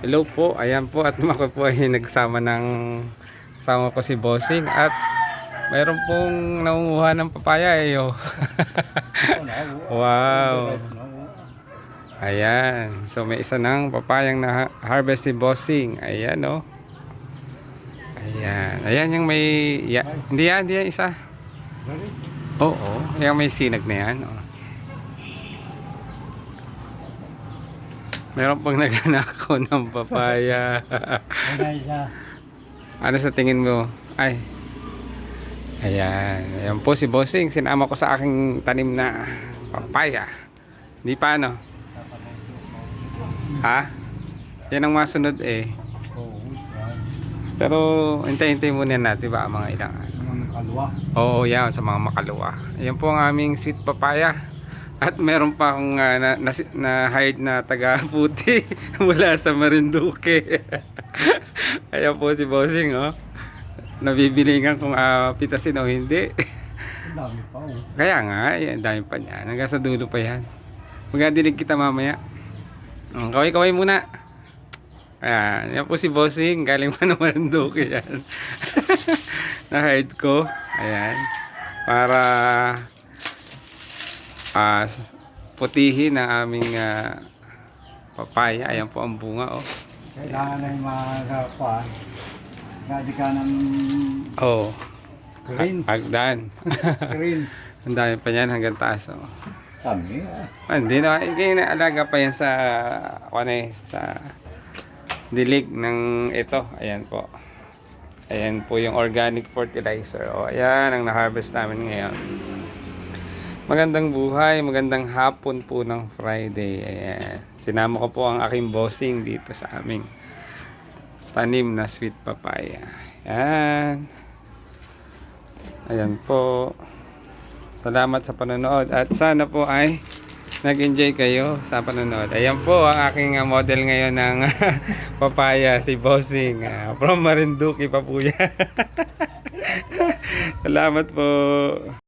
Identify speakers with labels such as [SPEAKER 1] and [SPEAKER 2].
[SPEAKER 1] Hello po, ayan po at ako po ay kasama ko si Bossing at mayroon pong nangunguha ng papaya eh. Oh. Wow. Ayan. So may isa ng papayang na harvest si Bossing. Ayan oh. Ayan. Ayan yung may hindi yan isa. Oo. Yung may sinag na yan. Oh. Meron pang nagnanakaw ng papaya. Ano sa tingin mo? Ay. Ayan. Ayan po si Bossing. Sinama ko sa aking tanim na papaya. Hindi pa ano? Ha? Yan ang masunod eh. Pero hintay-hintay muna natin ba mga ilang Oo, yan sa mga makaluwa. Ayan po ang aming sweet papaya. At meron pa akong na-hired na taga-puti mula sa Marinduque. Ayan po si Bossing, oh. Nabibilingan kung pitasin o hindi.
[SPEAKER 2] Dami pa, oh.
[SPEAKER 1] Kaya nga, yan, dami pa niyan. Hanggang sa dulo pa yan. Magadilig kita mamaya. Kaway-kaway muna. Ayan, yan po si Bossing. Galing pa ng Marinduque yan. Na-hired ko. Ayan. Para putihin ang aming papaya. Ayan po ang bunga, oh.
[SPEAKER 2] Kailangan na yung mga pa. Gadi ka ng green.
[SPEAKER 1] Agdan.
[SPEAKER 2] Green.
[SPEAKER 1] Ang dami pa yan hanggang taas, oh.
[SPEAKER 2] Kami,
[SPEAKER 1] Hindi na, inaalaga pa yan sa sa dilig ng ito. Ayan po. Ayan po yung organic fertilizer. O, ayan ang na-harvest namin ngayon. Magandang buhay, magandang hapon po ng Friday. Ayan. Sinama ko po ang aking Bossing dito sa aming tanim na sweet papaya. Ayan. Ayan po. Salamat sa panonood at sana po ay nag-enjoy kayo sa panonood. Ayan po ang aking model ngayon ng papaya, si Bossing. From Marinduque pa po yan. Salamat po.